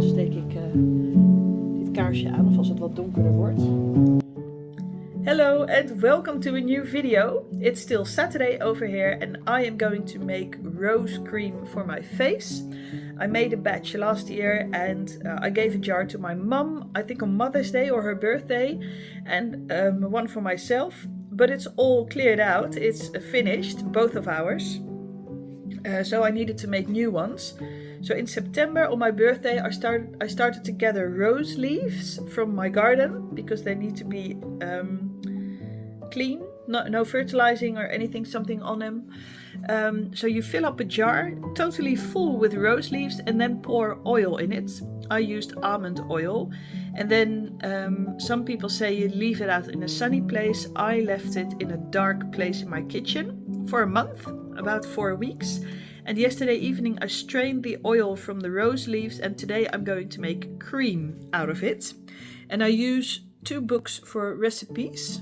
steek ik dit kaarsje aan, of als het wat donkerder wordt. Hello and welcome to a new video. It's still Saturday over here and I am going to make rose cream for my face. I made a batch last year and I gave a jar to my mum, I think on Mother's Day or her birthday, and one for myself. But it's all cleared out, it's finished, both of ours. So I needed to make new ones. So in September on my birthday I started to gather rose leaves from my garden because they need to be clean, no fertilizing or anything, something on them. So you fill up a jar totally full with rose leaves and then pour oil in it. I used almond oil, and then some people say you leave it out in a sunny place. I left it in a dark place in my kitchen for a month, about 4 weeks. And yesterday evening I strained the oil from the rose leaves, and today I'm going to make cream out of it. And I use 2 books for recipes,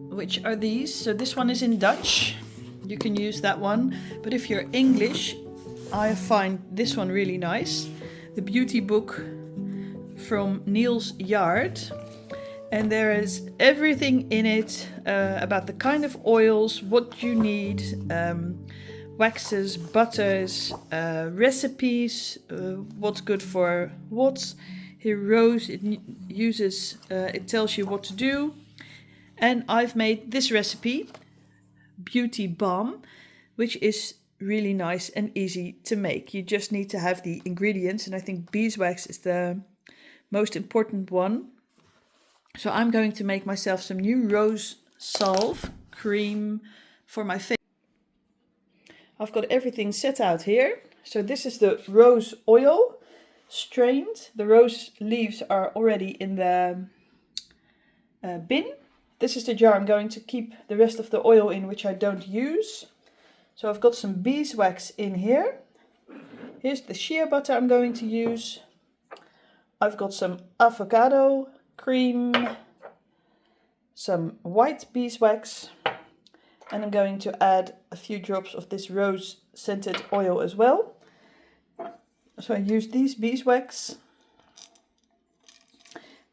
which are these. So this one is in Dutch, you can use that one, but if you're English I find this one really nice, the beauty book from Niels Yard, and there is everything in it about the kind of oils, what you need, waxes, butters, recipes, what's good for what. Here rose, it tells you what to do. And I've made this recipe, Beauty Balm, which is really nice and easy to make. You just need to have the ingredients, and I think beeswax is the most important one. So I'm going to make myself some new rose salve cream for my face. I've got everything set out here. So this is the rose oil, strained. The rose leaves are already in the bin. This is the jar I'm going to keep the rest of the oil in, which I don't use. So I've got some beeswax in here. Here's the shea butter I'm going to use. I've got some avocado cream, some white beeswax, and I'm going to add a few drops of this rose scented oil as well. So I use these beeswax,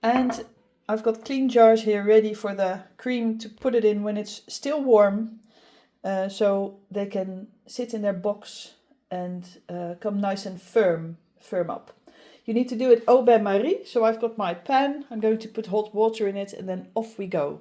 and I've got clean jars here ready for the cream to put it in when it's still warm, so they can sit in their box and come nice and firm up. You need to do it au bain-marie, so I've got my pan, I'm going to put hot water in it, and then off we go.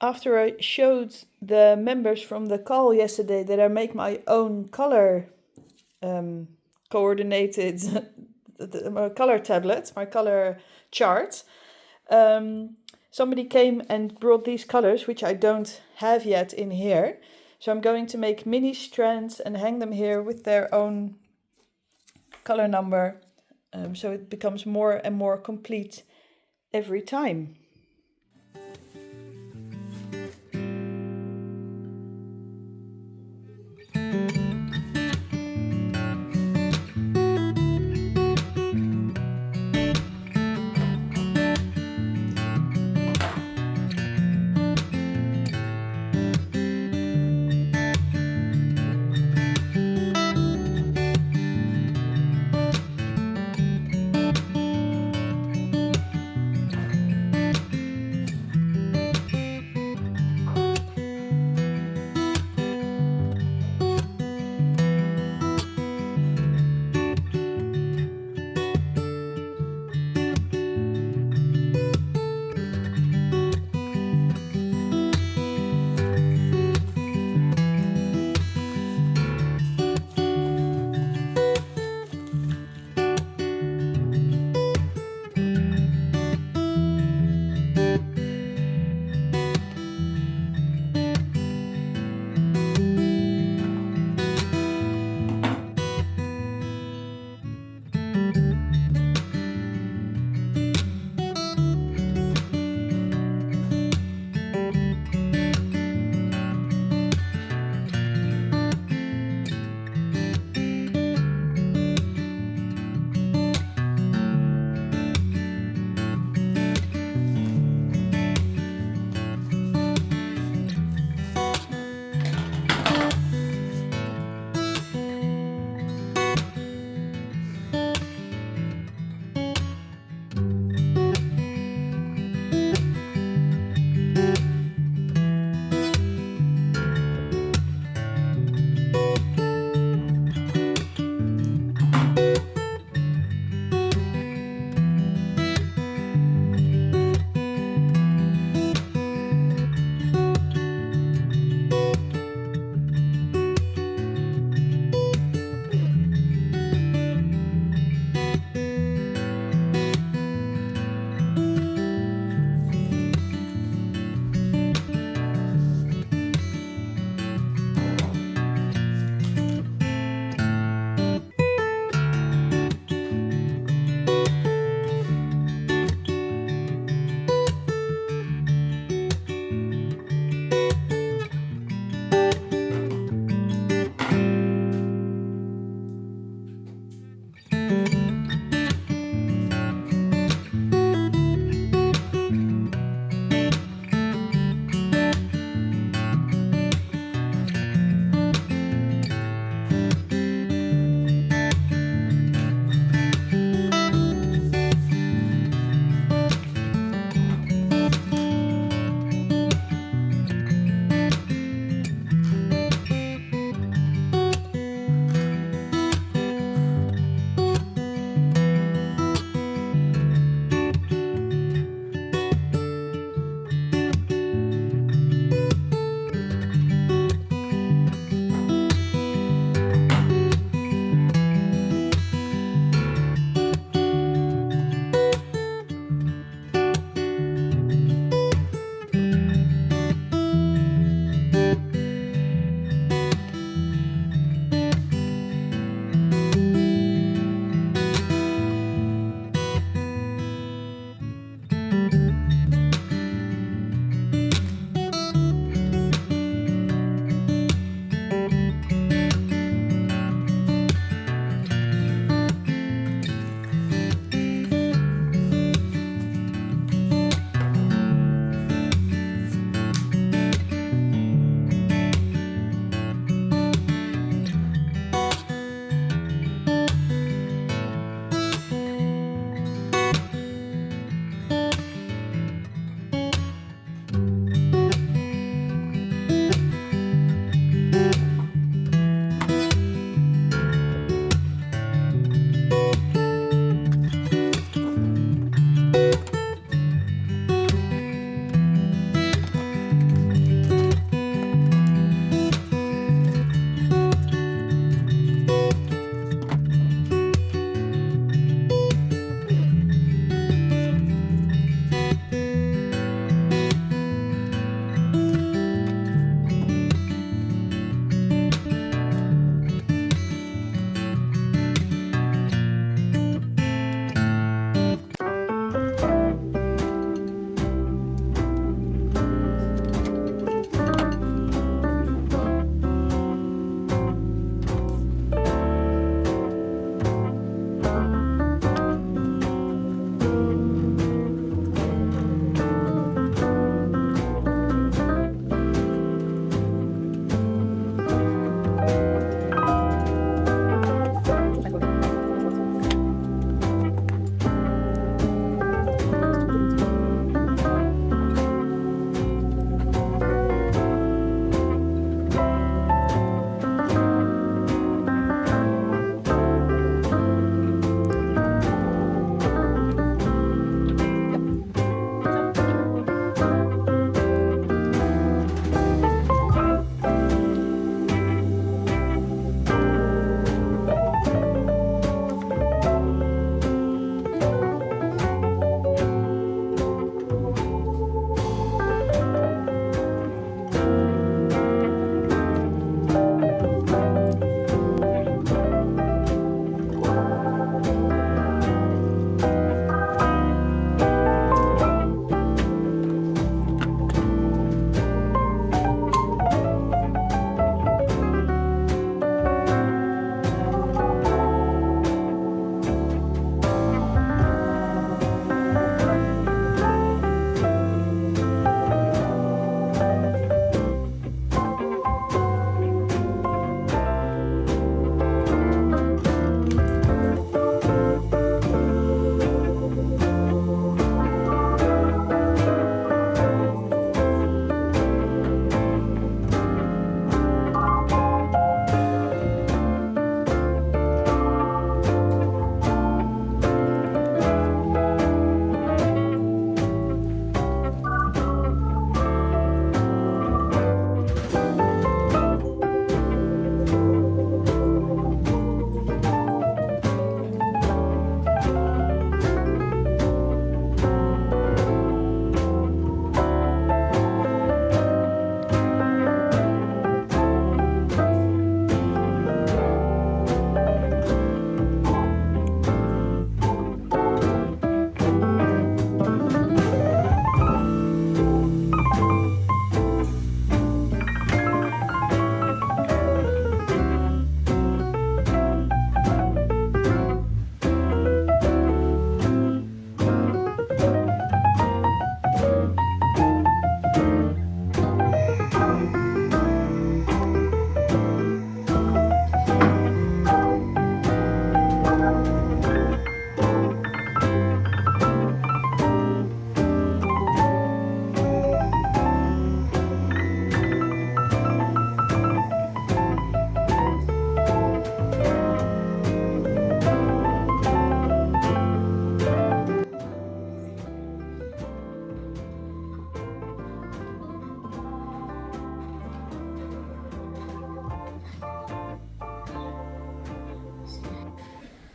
after I showed the members from the call yesterday that I make my own color coordinated my color tablets, my color charts, somebody came and brought these colors, which I don't have yet in here. So I'm going to make mini strands and hang them here with their own color number, so it becomes more and more complete every time.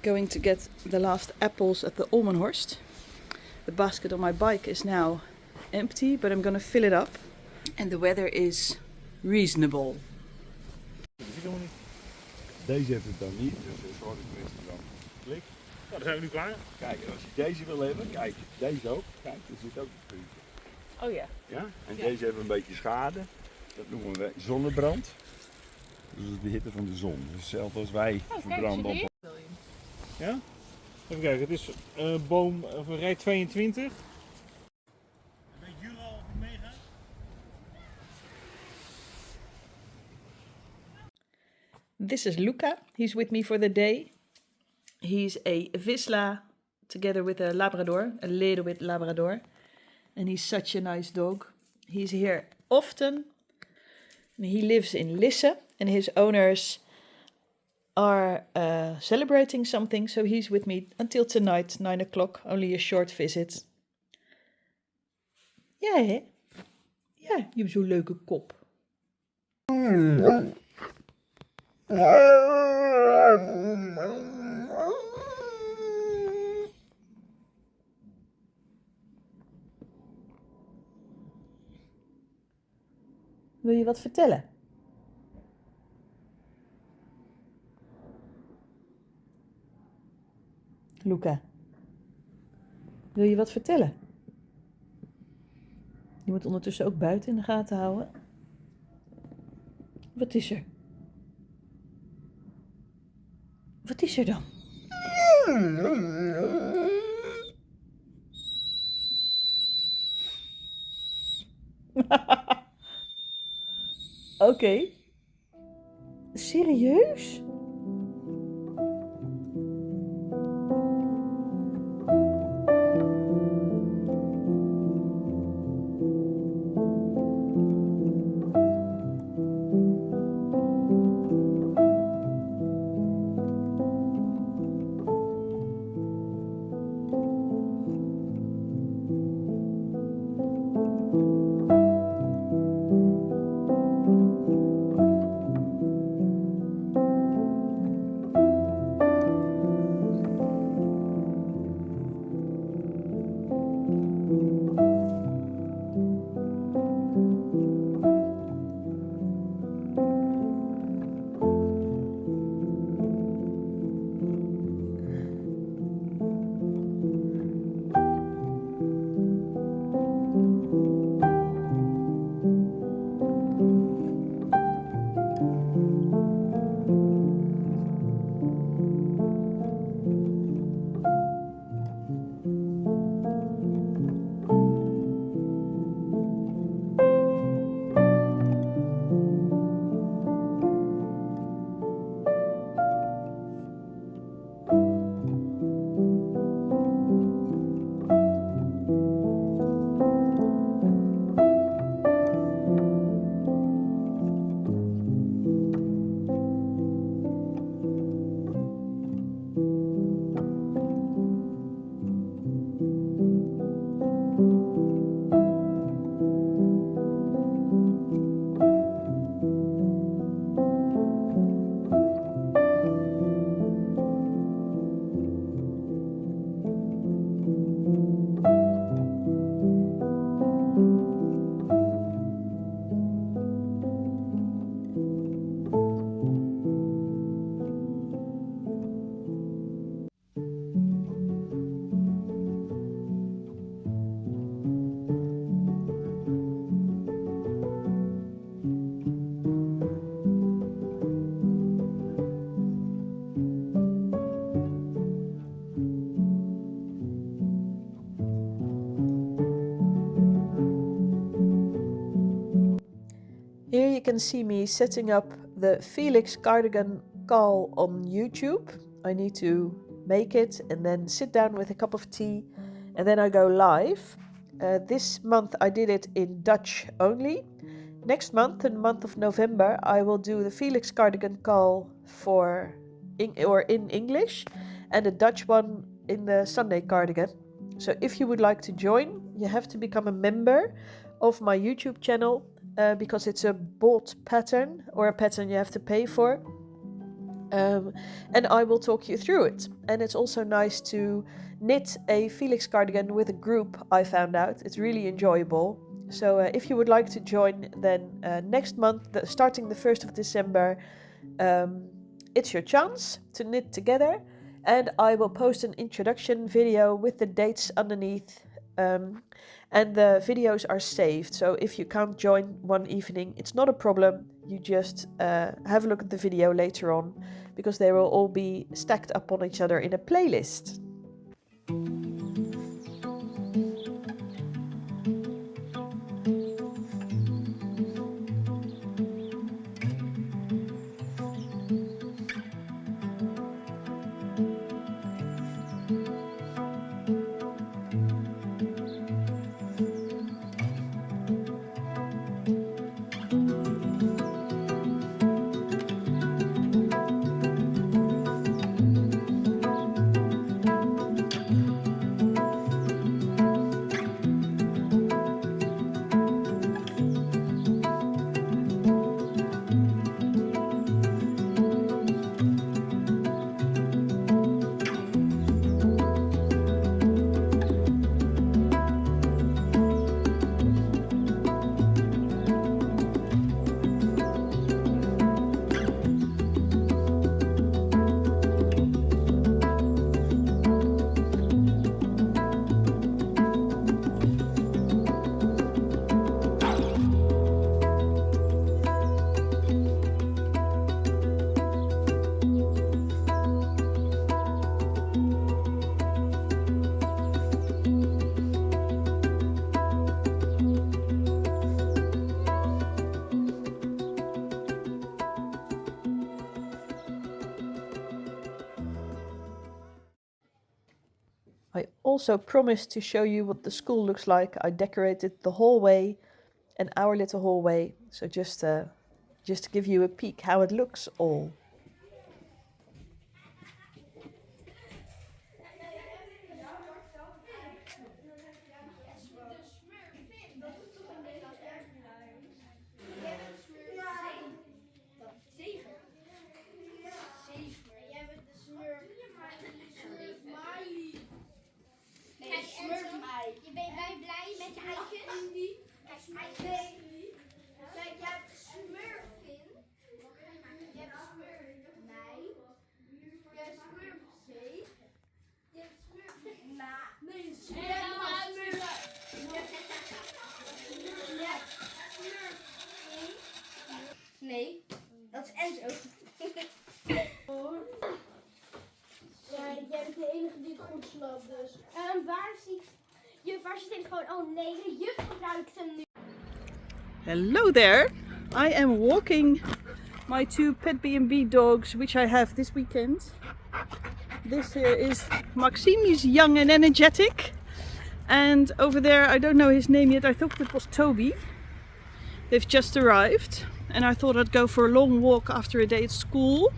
going to get the last apples at the Olmenhorst. The basket on my bike is now empty, but I'm gonna fill it up. And the weather is reasonable. Deze heeft het dan niet, dus zorg ik tenminste dan klik. Nou, dan zijn we nu klaar. Kijk, en als je deze wil hebben, kijk, deze ook. Kijk, er zit ook een puntje. Oh ja. Ja? En deze hebben een beetje schade. Dat noemen we zonnebrand. Dus dat is de hitte van de zon. Dus hetzelfde als wij verbranden op. Ja? Even kijken, het is boom rij 22. Weet jullie al of ik meega? This is Luca. He's with me for the day. He's a Vizsla together with a Labrador, a little bit Labrador. And he's such a nice dog. He's here often. He lives in Lisse and his owners are celebrating something. So he's with me until tonight, 9 o'clock, only a short visit. Ja, hè? Ja, je hebt zo'n leuke kop. Wil je wat vertellen? Luca, wil je wat vertellen? Je moet ondertussen ook buiten in de gaten houden. Wat is er? Wat is er dan? Oké. Serieus? Here you can see me setting up the Felix cardigan call on YouTube. I need to make it and then sit down with a cup of tea and then I go live. This month I did it in Dutch only. Next month, in the month of November, I will do the Felix cardigan call in English and a Dutch one in the Sunday cardigan. So if you would like to join, you have to become a member of my YouTube channel because it's a bought pattern or a pattern you have to pay for. and I will talk you through it. And it's also nice to knit a Felix cardigan with a group, I found out. It's really enjoyable. So if you would like to join, then next month, starting the 1st of December, it's your chance to knit together. And I will post an introduction video with the dates underneath. And the videos are saved, so if you can't join one evening, it's not a problem. You just have a look at the video later on, because they will all be stacked up on each other in a playlist. I also promised to show you what the school looks like. I decorated the hallway and our little hallway, so just to give you a peek how it looks all. Je bent wij blij met je eigen? Kijk, je hebt Smurfin. Je hebt Smurf mij. Je hebt Smurf C. Je hebt Smurf Ma. Nee, Smurf. Je hebt Smurf nee, dat is Enzo. Ja, jij bent de enige die het goed sloopt dus. Waar zit je telefoon? Oh nee, de juf gebruikt hem nu. Hello there! I am walking my 2 pet B&B dogs, which I have this weekend. This here is Maxime, he's young and energetic. And over there, I don't know his name yet, I thought it was Toby. They've just arrived. And I thought I'd go for a long walk after a day at school,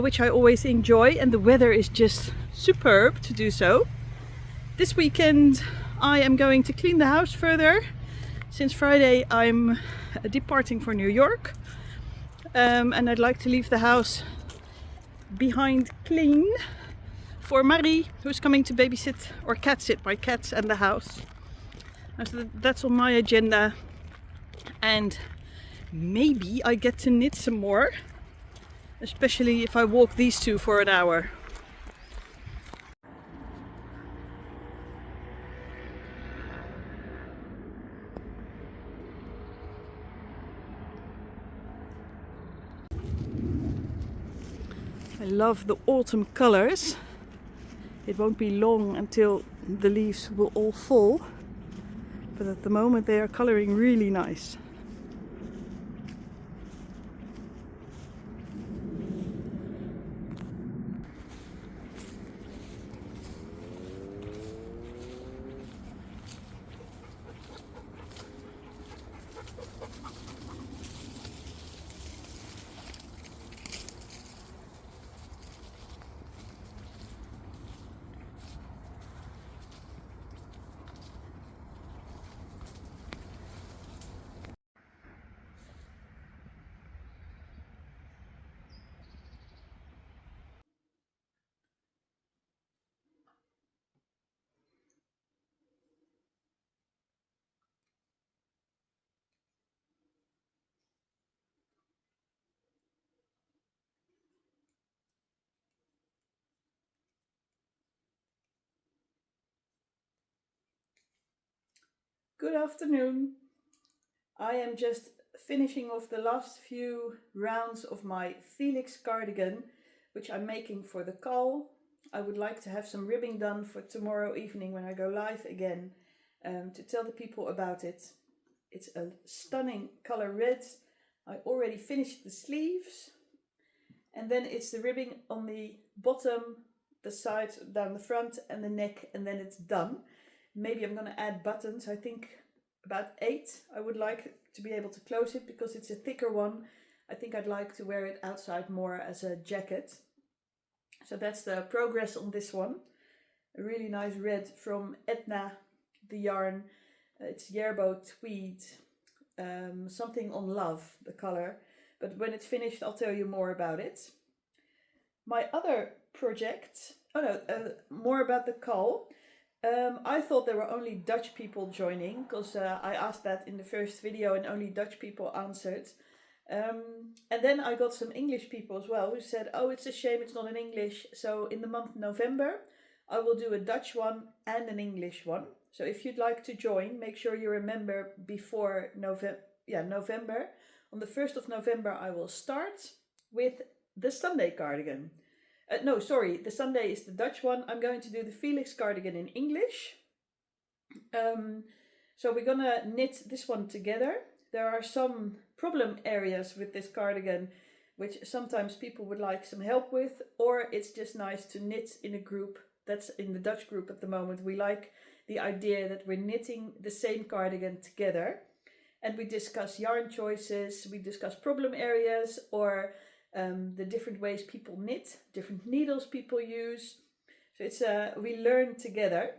which I always enjoy, and the weather is just superb to do so. This weekend I am going to clean the house further. Since Friday I'm departing for New York, and I'd like to leave the house behind clean for Marie, who's coming to babysit or cat sit my cats and the house. So that's on my agenda, and maybe I get to knit some more, especially if I walk these two for an hour. I love the autumn colors. It won't be long until the leaves will all fall, but at the moment they are coloring really nice. Good afternoon. I am just finishing off the last few rounds of my Felix cardigan, which I'm making for the call. I would like to have some ribbing done for tomorrow evening when I go live again, to tell the people about it. It's a stunning color red. I already finished the sleeves, and then it's the ribbing on the bottom, the sides, down the front and the neck, and then it's done. Maybe I'm going to add buttons. I think about 8. I would like to be able to close it because it's a thicker one. I think I'd like to wear it outside more as a jacket. So that's the progress on this one. A really nice red from Etna, the yarn. It's Yerbo Tweed, something on love, the color. But when it's finished, I'll tell you more about it. My other project, more about the call. I thought there were only Dutch people joining, because I asked that in the first video and only Dutch people answered. And then I got some English people as well who said, oh, it's a shame it's not in English. So in the month November, I will do a Dutch one and an English one. So if you'd like to join, make sure you're a member before November. On the 1st of November, I will start with the Sunday cardigan. The Sunday is the Dutch one. I'm going to do the Felix cardigan in English. So we're gonna knit this one together. There are some problem areas with this cardigan which sometimes people would like some help with, or it's just nice to knit in a group. That's in the Dutch group at the moment. We like the idea that we're knitting the same cardigan together, and we discuss yarn choices, we discuss problem areas, or the different ways people knit, different needles people use. So it's we learn together.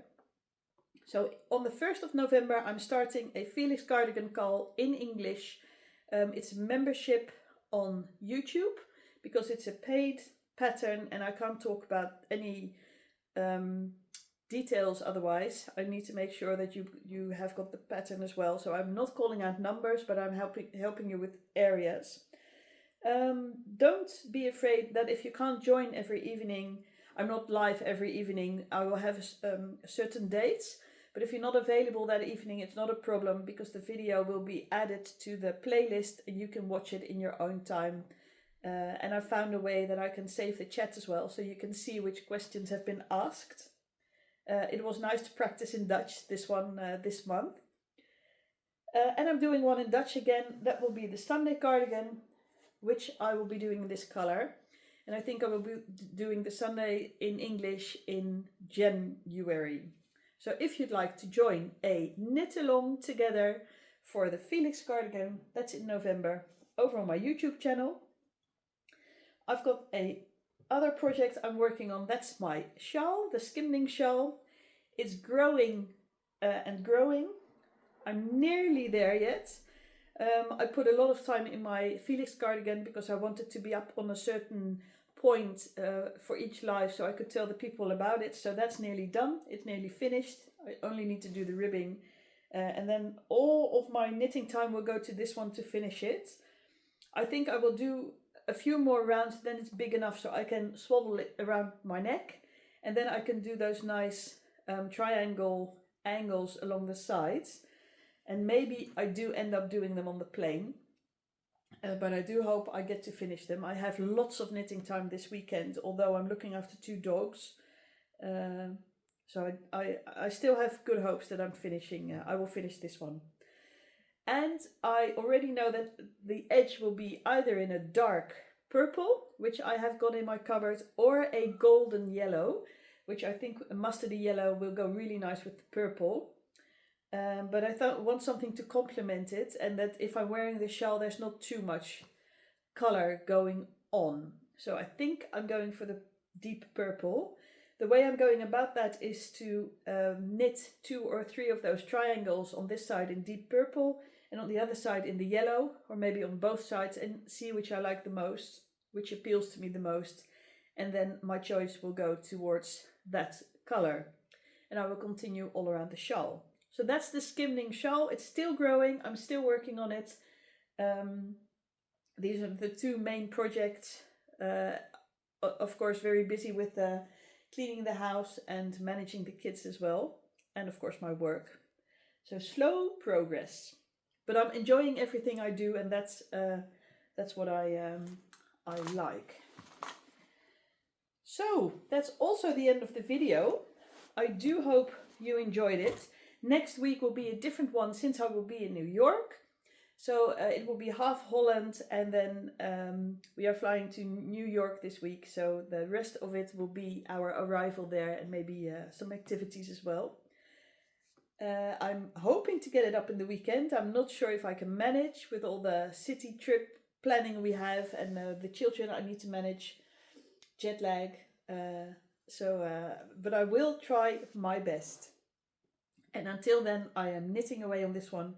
So on the 1st of November, I'm starting a Felix cardigan call in English. It's a membership on YouTube because it's a paid pattern and I can't talk about any details otherwise. I need to make sure that you have got the pattern as well. So I'm not calling out numbers, but I'm helping you with areas. Don't be afraid that if you can't join every evening, I'm not live every evening. I will have certain dates, but if you're not available that evening, it's not a problem because the video will be added to the playlist and you can watch it in your own time. And I found a way that I can save the chat as well, so you can see which questions have been asked. It was nice to practice in Dutch this month. And I'm doing one in Dutch again. That will be the Sunday cardigan, which I will be doing in this color. And I think I will be doing the Sunday in English in January. So if you'd like to join a knit along together for the Felix cardigan, that's in November, over on my YouTube channel. I've got a other project I'm working on. That's my shawl, the skimming shawl. It's growing and growing. I'm nearly there yet. I put a lot of time in my Felix cardigan because I wanted to be up on a certain point for each live so I could tell the people about it. So that's nearly done. It's nearly finished. I only need to do the ribbing. And then all of my knitting time will go to this one to finish it. I think I will do a few more rounds, then it's big enough so I can swaddle it around my neck. And then I can do those nice triangle angles along the sides. And maybe I do end up doing them on the plain. But I do hope I get to finish them. I have lots of knitting time this weekend, although I'm looking after 2 dogs. So I still have good hopes that I'm finishing. I will finish this one. And I already know that the edge will be either in a dark purple, which I have got in my cupboard, or a golden yellow, which I think a mustardy yellow will go really nice with the purple. But I want something to complement it, and that if I'm wearing the shawl, there's not too much color going on. So I think I'm going for the deep purple. The way I'm going about that is to knit 2 or 3 of those triangles on this side in deep purple and on the other side in the yellow, or maybe on both sides, and see which I like the most, which appeals to me the most. And then my choice will go towards that color. And I will continue all around the shawl. So that's the skimming shawl. It's still growing. I'm still working on it. These are the 2 main projects. Of course, very busy with cleaning the house and managing the kids as well. And of course, my work. So slow progress. But I'm enjoying everything I do, and that's what I like. So that's also the end of the video. I do hope you enjoyed it. Next week will be a different one since I will be in New York. So it will be half Holland, and then we are flying to New York this week. So the rest of it will be our arrival there and maybe some activities as well. I'm hoping to get it up in the weekend. I'm not sure if I can manage with all the city trip planning we have and the children I need to manage, jet lag. But I will try my best. And until then, I am knitting away on this one,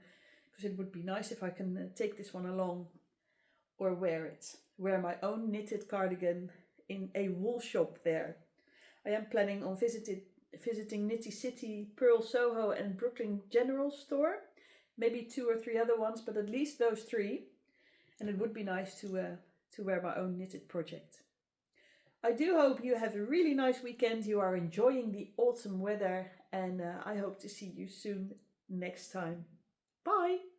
because it would be nice if I can take this one along or wear it. Wear my own knitted cardigan in a wool shop there. I am planning on visiting Knitty City, Pearl Soho and Brooklyn General Store. Maybe 2 or 3 other ones, but at least those 3. And it would be nice to wear my own knitted project. I do hope you have a really nice weekend. You are enjoying the autumn weather, and I hope to see you soon next time. Bye!